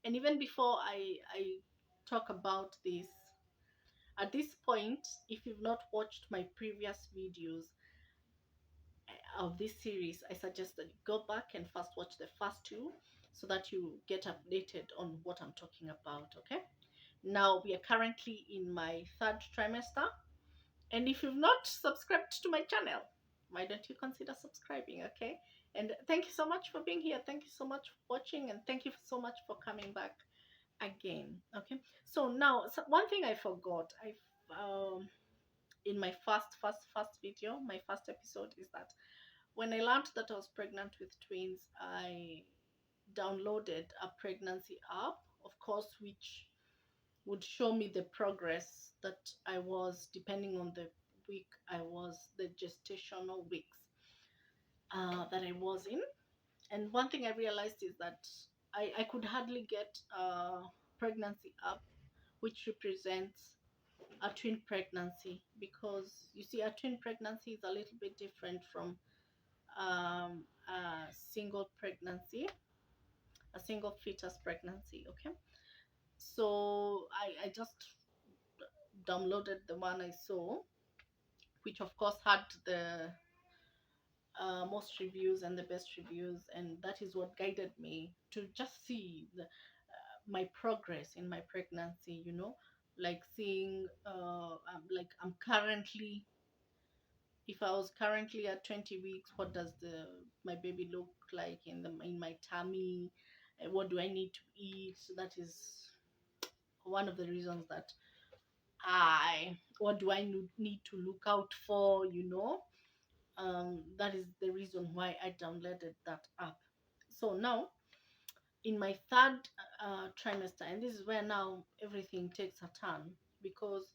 And even before I talk about this, at this point, if you've not watched my previous videos of this series, I suggest that you go back and first watch the first two so that you get updated on what I'm talking about. Okay, now we are currently in my third trimester, and if you've not subscribed to my channel, why don't you consider subscribing? Okay, and thank you so much for being here, thank you so much for watching, and thank you so much for coming back again. Okay, so now, one thing I forgot, I in my first video, my first episode, is that when I learned that I was pregnant with twins, I downloaded a pregnancy app, of course, which would show me the progress that I was, depending on the week I was, the gestational weeks that I was in. And one thing I realized is that I could hardly get a pregnancy app which represents a twin pregnancy, because you see, a twin pregnancy is a little bit different from a single pregnancy, a single fetus pregnancy. Okay, so I just downloaded the one I saw, which of course had the most reviews and the best reviews, and that is what guided me to just see my progress in my pregnancy. Like seeing, like I'm currently, if I was currently at 20 weeks, what does the my baby look like in my tummy? What do I need to eat? So that is one of the reasons that what do I need to look out for? That is the reason why I downloaded that app. So now, in my third trimester, and this is where now everything takes a turn, because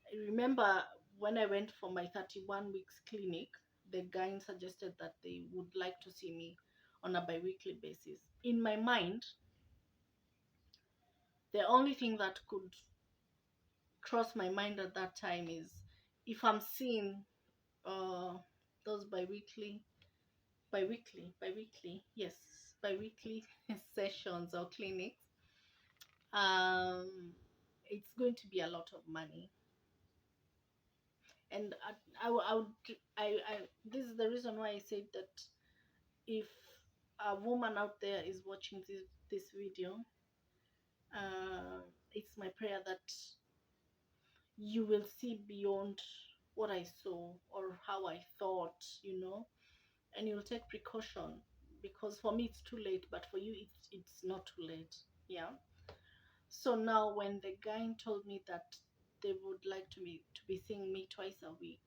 I remember when I went for my 31 weeks clinic, the guy suggested that they would like to see me on a bi-weekly basis. In my mind, the only thing that could cross my mind at that time is, if I'm seeing uh, those bi-weekly, yes, bi-weekly sessions or clinics, um, it's going to be a lot of money. And I would, I, this is the reason why I said that if a woman out there is watching this video, it's my prayer that you will see beyond what I saw or how I thought, and you'll take precaution, because for me it's too late, but for you it's not too late. Yeah. So now, when the guy told me that they would like to be seeing me twice a week,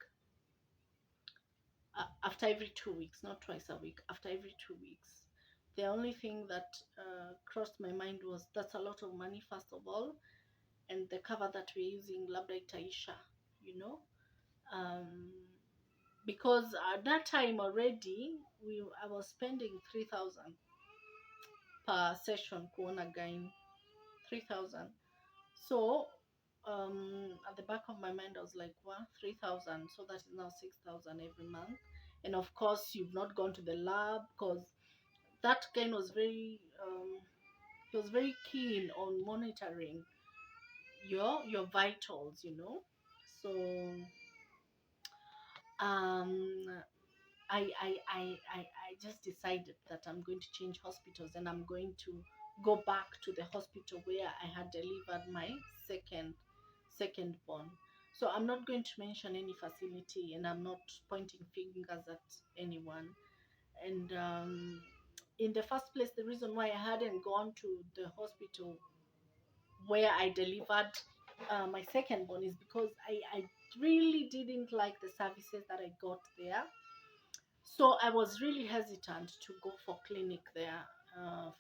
after every 2 weeks, not twice a week, after every 2 weeks, the only thing that crossed my mind was, that's a lot of money, first of all, and the cover that we're using, labda itaisha, you know, um, because at that time already I was spending 3,000 per session kuona gain, 3,000. So at the back of my mind I was like, wow, 3,000, so that is now 6,000 every month. And of course, you've not gone to the lab, because that guy was very he was very keen on monitoring your vitals, so um I just decided that I'm going to change hospitals, and I'm going to go back to the hospital where I had delivered my second born. So I'm not going to mention any facility, and I'm not pointing fingers at anyone. And in the first place, the reason why I hadn't gone to the hospital where I delivered my second born is because I really didn't like the services that I got there. So I was really hesitant to go for clinic there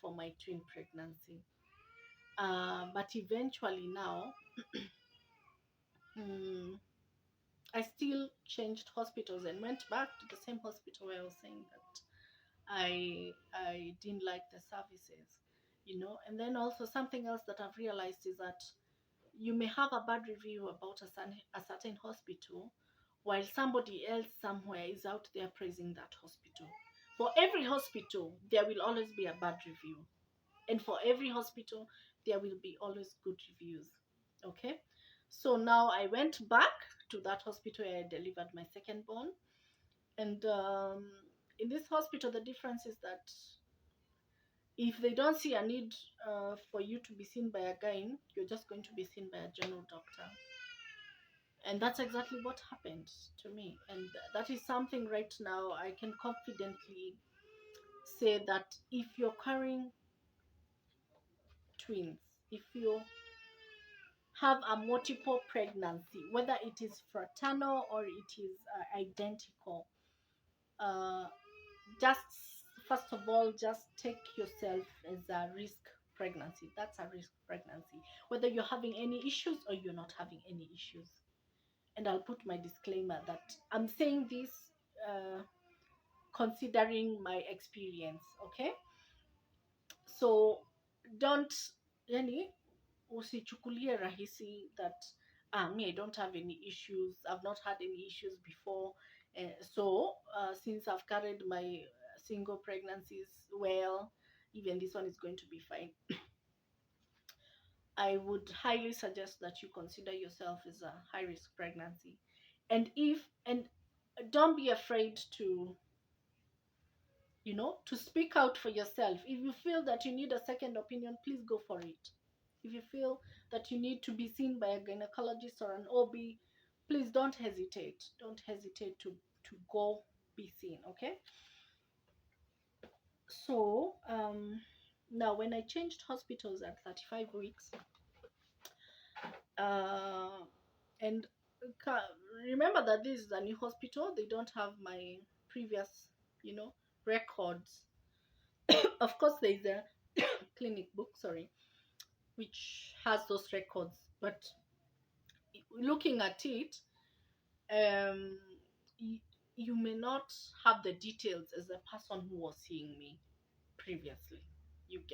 for my twin pregnancy. But eventually now, mm, I still changed hospitals and went back to the same hospital where I was saying that I didn't like the services, And then also, something else that I've realized is that you may have a bad review about a certain hospital, while somebody else somewhere is out there praising that hospital. For every hospital, there will always be a bad review. And for every hospital, there will be always good reviews. Okay. So now I went back to that hospital where I delivered my second born. And in this hospital, the difference is that if they don't see a need for you to be seen by a gyne, you're just going to be seen by a general doctor. And that's exactly what happened to me. And that is something right now I can confidently say that if you're carrying twins, if you have a multiple pregnancy, whether it is fraternal or it is identical, uh, just first of all, just take yourself as a risk pregnancy. That's a risk pregnancy, whether you're having any issues or you're not having any issues. And I'll put my disclaimer that I'm saying this uh, considering my experience. Okay, so don't, yani, usichukulie rahisi that me, I don't have any issues, I've not had any issues before. Since I've carried my single pregnancies well, even this one is going to be fine. I would highly suggest that you consider yourself as a high risk pregnancy. And don't be afraid to, to speak out for yourself. If you feel that you need a second opinion, please go for it. If you feel that you need to be seen by a gynecologist or an OB, please don't hesitate. Don't hesitate to go be seen, okay? So, now when I changed hospitals at 35 weeks, uh, and remember that this is a new hospital, they don't have my previous, records. Of course, there's a clinic book, sorry, which has those records. But looking at it, um, y- you may not have the details as the person who was seeing me previously.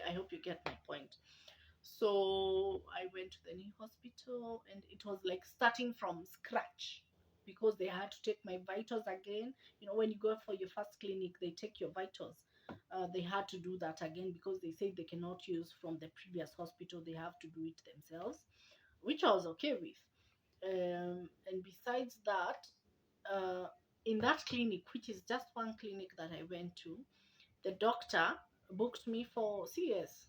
I hope you get my point. So I went to the new hospital, and it was like starting from scratch because they had to take my vitals again. When you go for your first clinic, they take your vitals. They had to do that again because they say they cannot use from the previous hospital. They have to do it themselves, which I was okay with. And besides that, uh, in that clinic, which is just one clinic that I went to, the doctor booked me for CS.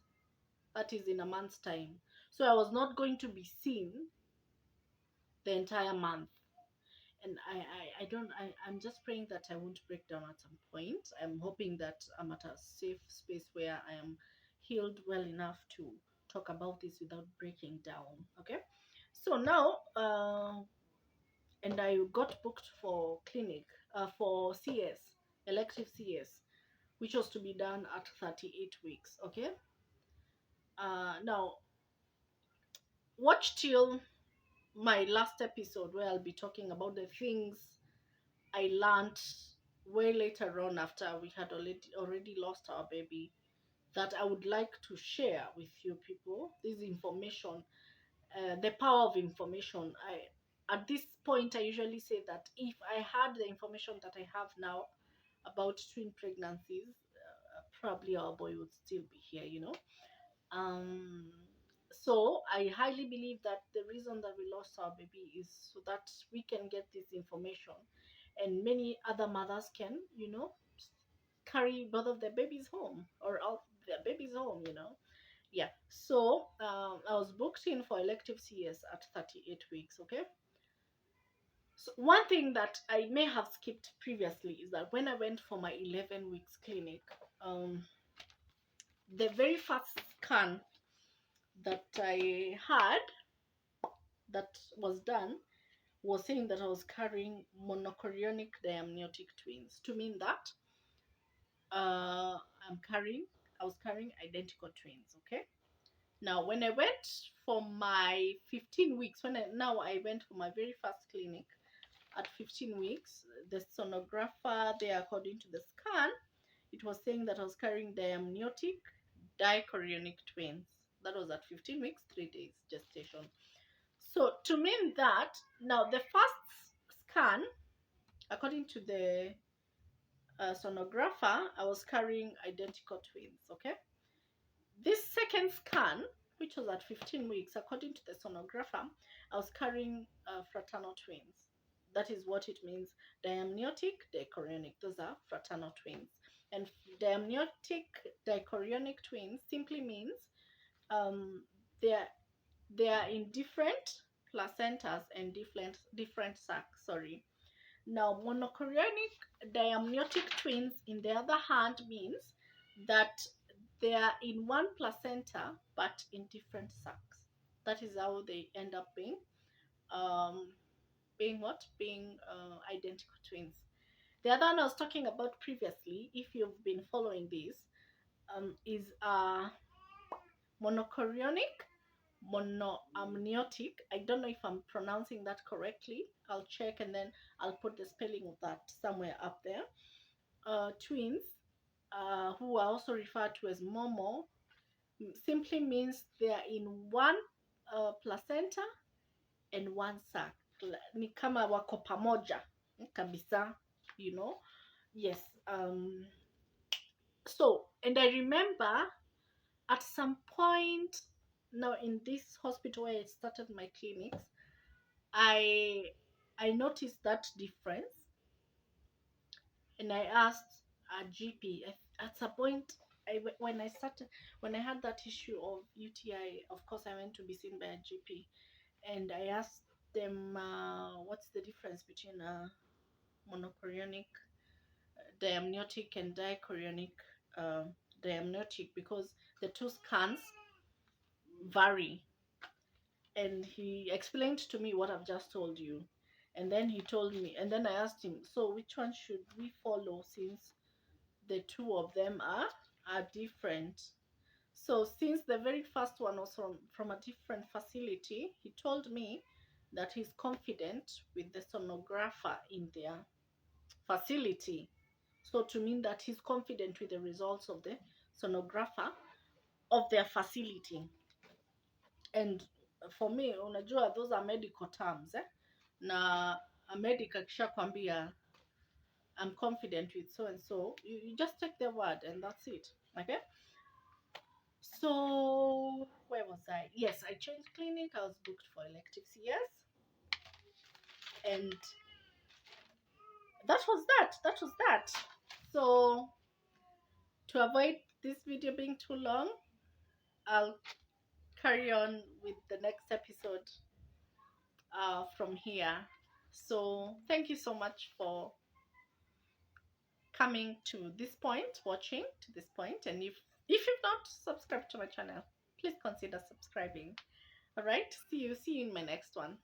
That is in a month's time. So I was not going to be seen the entire month. And I'm just praying that I won't break down at some point. I'm hoping that I'm at a safe space where I am healed well enough to talk about this without breaking down. Okay. So now, and I got booked for clinic, for CS, elective CS, which was to be done at 38 weeks. Okay. Now, watch till my last episode where I'll be talking about the things I learned way later on after we had already lost our baby, that I would like to share with you people. This information, the power of information. At this point, I usually say that if I had the information that I have now about twin pregnancies, probably our boy would still be here. Um, so I highly believe that the reason that we lost our baby is so that we can get this information, and many other mothers can, carry both of their babies home, or all their babies home. Yeah. So I was booked in for elective CS at 38 weeks. Okay. So one thing that I may have skipped previously is that when I went for my 11 weeks clinic, the very first scan that I had, that was done, was saying that I was carrying monochorionic diamniotic twins, to mean that uh, I'm carrying, I was carrying identical twins. Okay. Now, when I went for my 15 weeks, I went for my very first clinic at 15 weeks, the sonographer there, according to the scan, it was saying that I was carrying diamniotic dichorionic twins. That was at 15 weeks, 3 days gestation. So to mean that, now the first scan, according to the sonographer, I was carrying identical twins. Okay. This second scan, which was at 15 weeks, according to the sonographer, I was carrying fraternal twins. That is what it means. Diamniotic, dichorionic. Those are fraternal twins. And diamniotic, dichorionic twins simply means um, they are in different placentas and different sacs. Sorry. Now, monochorionic diamniotic twins, in the other hand, means that they are in one placenta but in different sacs. That is how they end up um, being what? Being identical twins. The other one I was talking about previously, if you've been following this, is monochorionic monoamniotic. I don't know if I'm pronouncing that correctly. I'll check and then I'll put the spelling of that somewhere up there. Twins, who are also referred to as momo, simply means they are in one placenta and one sac. Ni kama wako pamoja kabisa, you know. Yes. So, and I remember at some point now in this hospital where I started my clinics, I noticed that difference, and I asked a GP. At some point, when I had that issue of UTI, of course I went to be seen by a GP, and I asked them what's the difference between monochorionic diamniotic and dichorionic uh, diamniotic, because the two scans vary. And he explained to me what I've just told you. And then he told me, and then I asked him, so which one should we follow since the two of them are different? So since the very first one was from a different facility, he told me that he's confident with the sonographer in their facility. So to mean that he's confident with the results of the sonographer of their facility. And for me, unajua those are medical terms na a medic akishakwambia I'm confident with so and so, you just take their word and that's it. Okay. So where was I? Yes, I changed clinic. I was booked for elective CS, and that was that. So to avoid this video being too long, I'll carry on with the next episode from here. So thank you so much for coming to this point, watching to this point. And if you've not subscribed to my channel, please consider subscribing. All right, see you in my next one.